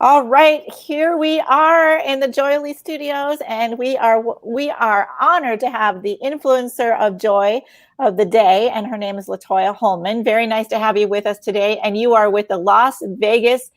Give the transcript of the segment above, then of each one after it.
All right, here we are in the Joy Lee Studios, and we are honored to have the influencer of joy of the day, and her name is Latoya Holman. Very nice to have you with us today, and you are with the Las Vegas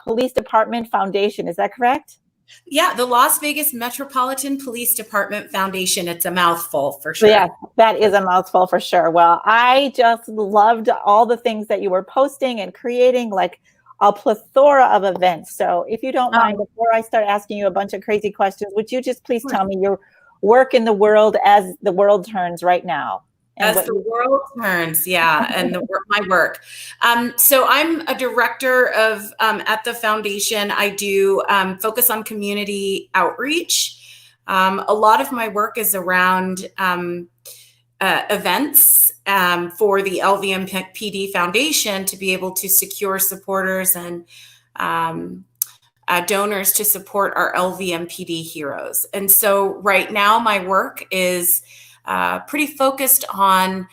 Police Department Foundation. Is that correct? Yeah, the Las Vegas Metropolitan Police Department Foundation. It's a mouthful for sure. Yeah, that is a mouthful for sure. Well, I just loved all the things that you were posting and creating, like a plethora of events. So if you don't mind, before I start asking you a bunch of crazy questions, would you just please tell me your work in the world as the world turns right now? And as the world turns, yeah, and my work. So I'm a director of at the foundation. I do focus on community outreach. A lot of my work is around events for the LVMPD Foundation to be able to secure supporters and donors to support our LVMPD heroes. And so right now my work is pretty focused on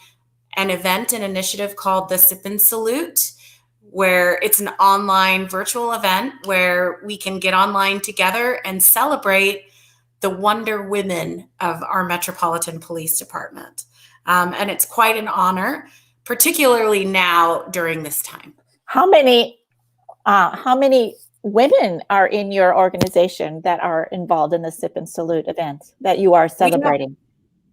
an event, an initiative called the Sip and Salute, where it's an online virtual event where we can get online together and celebrate the Wonder Women of our Metropolitan Police Department. And it's quite an honor, particularly now during this time. How many women are in your organization that are involved in the Sip and Salute event that you are celebrating?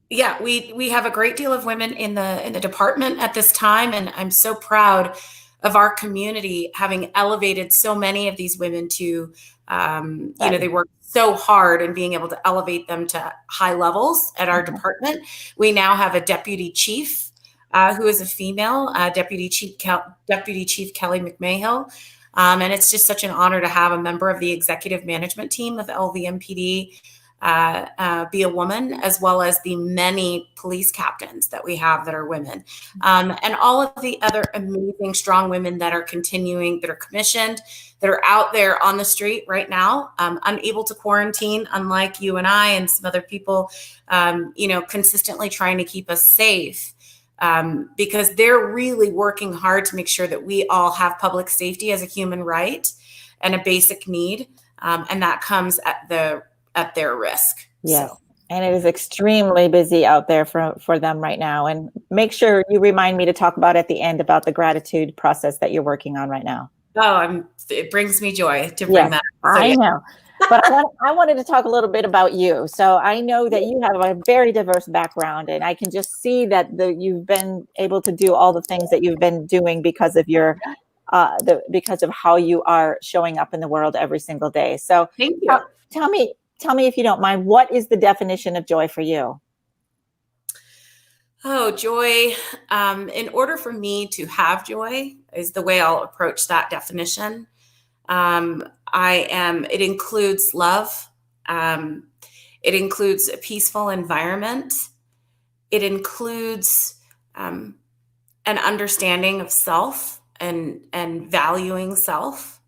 Yeah, we have a great deal of women in the department at this time, and I'm so proud of our community having elevated so many of these women to, they work so hard and being able to elevate them to high levels at our department. We now have a deputy chief who is a female, Deputy Chief Kelly McMahill. And it's just such an honor to have a member of the executive management team of LVMPD be a woman, as well as the many police captains that we have that are women, and all of the other amazing, strong women that are continuing, that are commissioned, that are out there on the street right now, unable to quarantine, unlike you and I and some other people, consistently trying to keep us safe, because they're really working hard to make sure that we all have public safety as a human right and a basic need, and that comes at their risk. Yes. So. And it is extremely busy out there for them right now. And make sure you remind me to talk about at the end about the gratitude process that you're working on right now. Oh, it brings me joy to bring that. So, I know. But I wanted to talk a little bit about you. So I know that you have a very diverse background, and I can just see that you've been able to do all the things that you've been doing because of your because of how you are showing up in the world every single day. So thank you. Tell me, if you don't mind, what is the definition of joy for you? Oh, joy. In order for me to have joy is the way I'll approach that definition. It includes love. It includes a peaceful environment. It includes an understanding of self and valuing self.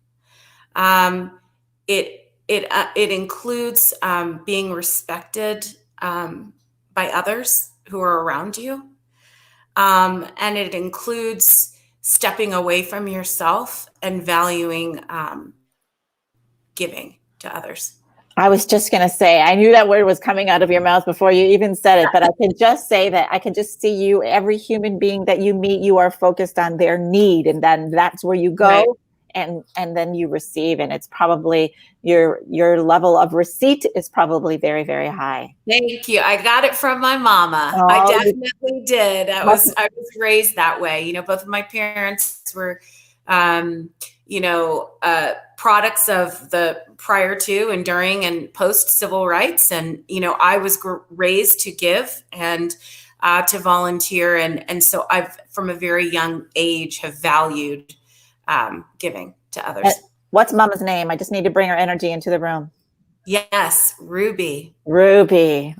It includes being respected by others who are around you. And it includes stepping away from yourself and valuing giving to others. I was just going to say, I knew that word was coming out of your mouth before you even said it, but I can just say that I can just see you, every human being that you meet, you are focused on their need, and then that's where you go. Right. And then you receive, and it's probably your level of receipt is probably very, very high. Thank you. I got it from my mama. Oh, I definitely did. I was raised that way. Both of my parents were, products of the prior to and during and post civil rights. And, I was raised to give and to volunteer. And so I've, from a very young age, have valued giving to others. What's Mama's name? I just need to bring her energy into the room. Yes, Ruby. Ruby.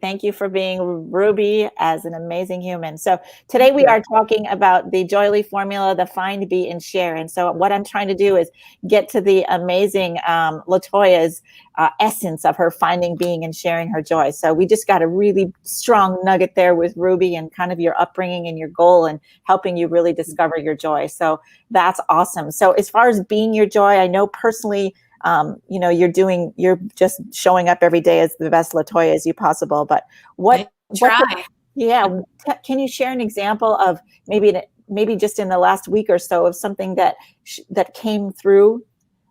Thank you for being Ruby as an amazing human. So today we are talking about the Joy Lee formula, the find, be, and share. And so what I'm trying to do is get to the amazing Latoya's essence of her finding, being, and sharing her joy. So we just got a really strong nugget there with Ruby and kind of your upbringing and your goal and helping you really discover your joy. So that's awesome. So as far as being your joy, I know personally, you're just showing up every day as the best Latoya as you possible. But can you share an example of maybe just in the last week or so of something that came through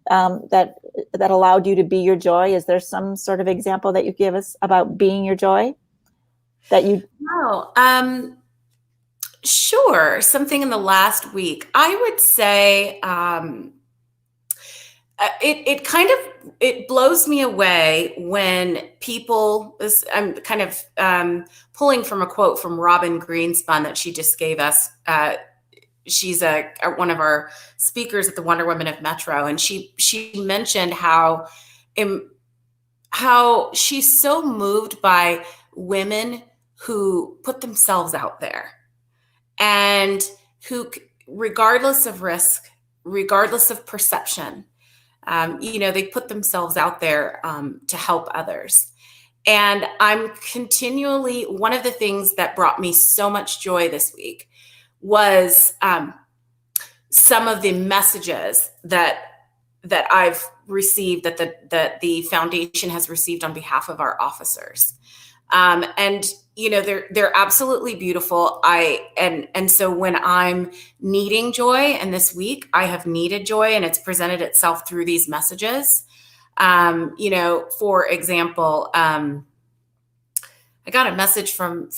that allowed you to be your joy? Is there some sort of example that you give us about being your joy that you? No, sure. Something in the last week, I would say. It blows me away when people, I'm kind of pulling from a quote from Robin Greenspun that she just gave us. She's one of our speakers at the Wonder Women of Metro. And she mentioned how she's so moved by women who put themselves out there and who, regardless of risk, regardless of perception, they put themselves out there to help others. And I'm continually, one of the things that brought me so much joy this week was some of the messages that I've received, that the foundation has received on behalf of our officers. And they're absolutely beautiful. And so when I'm needing joy, and this week I have needed joy, and it's presented itself through these messages. For example, we got a message from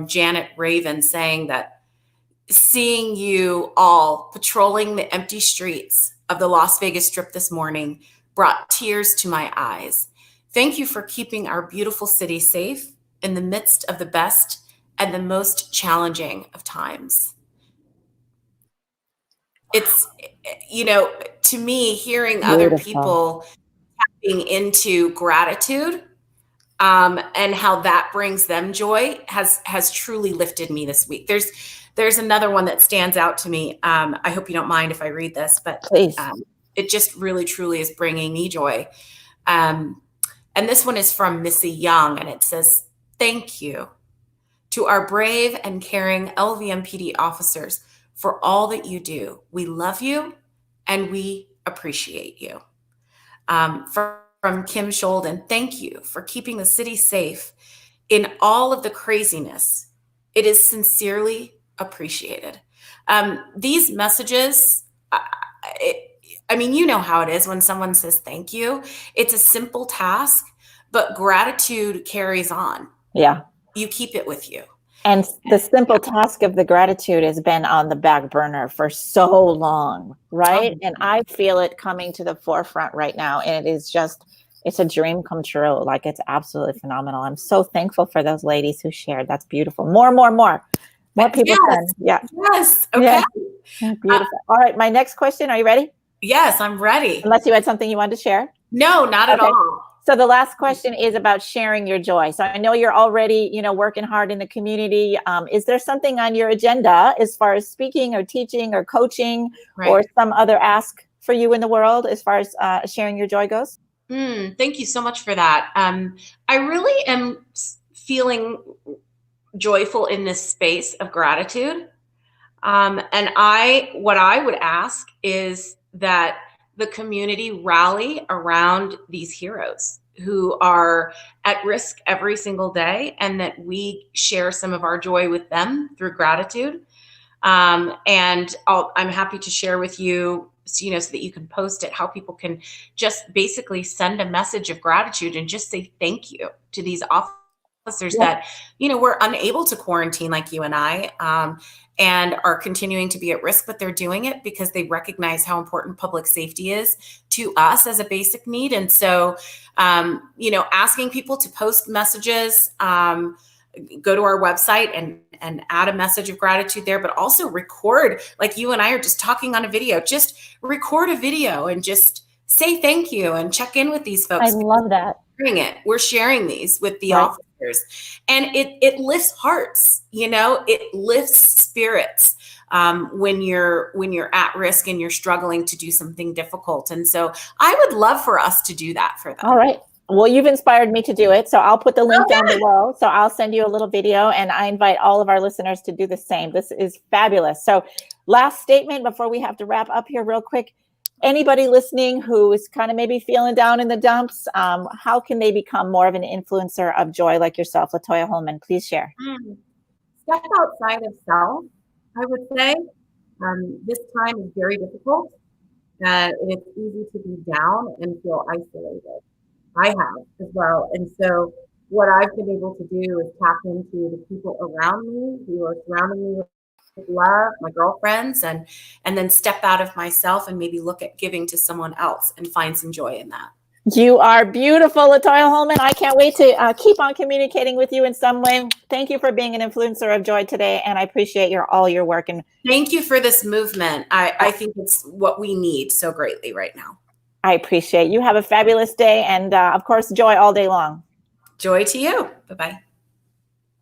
Janet Raven saying that seeing you all patrolling the empty streets of the Las Vegas Strip this morning brought tears to my eyes. Thank you for keeping our beautiful city safe in the midst of the best and the most challenging of times. It's, to me, hearing Beautiful. other people tapping into gratitude and how that brings them joy has truly lifted me this week. There's another one that stands out to me. I hope you don't mind if I read this, but it just really, truly is bringing me joy. And this one is from Missy Young, and it says, "Thank you to our brave and caring LVMPD officers for all that you do. We love you and we appreciate you." From Kim Sholden, "Thank you for keeping the city safe in all of the craziness. It is sincerely appreciated." These messages, you know how it is when someone says thank you. It's a simple task, but gratitude carries on. Yeah. You keep it with you. And the simple task of the gratitude has been on the back burner for so long, right? And I feel it coming to the forefront right now. And it's a dream come true. Like, it's absolutely phenomenal. I'm so thankful for those ladies who shared. That's beautiful. More people can. Yeah. Yes. Okay. Yeah. Beautiful. All right. My next question. Are you ready? Yes, I'm ready. Unless you had something you wanted to share. No, not at all. So the last question is about sharing your joy. So I know you're already, working hard in the community. Is there something on your agenda as far as speaking or teaching or coaching, or some other ask for you in the world as far as sharing your joy goes? Thank you so much for that. I really am feeling joyful in this space of gratitude. And what I would ask is that the community rally around these heroes who are at risk every single day, and that we share some of our joy with them through gratitude. And I'm happy to share with you, so that you can post it, how people can just basically send a message of gratitude and just say thank you to these officers that, were unable to quarantine like you and I, and are continuing to be at risk, but they're doing it because they recognize how important public safety is to us as a basic need. And so, asking people to post messages, go to our website and add a message of gratitude there, but also record, like you and I are just talking on a video, just record a video and just say thank you and check in with these I folks. love that. We're sharing these with the Right. officers, and it lifts hearts, it lifts spirits when you're at risk and you're struggling to do something difficult. And so I would love for us to do that for them. All right. Well, you've inspired me to do it. So I'll put the link down below. So I'll send you a little video, and I invite all of our listeners to do the same. This is fabulous. So last statement before we have to wrap up here real quick. Anybody listening who is kind of maybe feeling down in the dumps, how can they become more of an influencer of joy like yourself? Latoya Holman, please share. Step outside of self, I would say. This time is very difficult. It's easy to be down and feel isolated. I have as well. And so what I've been able to do is tap into the people around me who are surrounding me with love, my girlfriends, and then step out of myself and maybe look at giving to someone else and find some joy in that. You are beautiful, Latoya Holman. I can't wait to keep on communicating with you in some way. Thank you for being an influencer of joy today, and I appreciate all your work. And thank you for this movement. I think it's what we need so greatly right now. I appreciate you. Have a fabulous day, and of course, joy all day long. Joy to you. Bye-bye.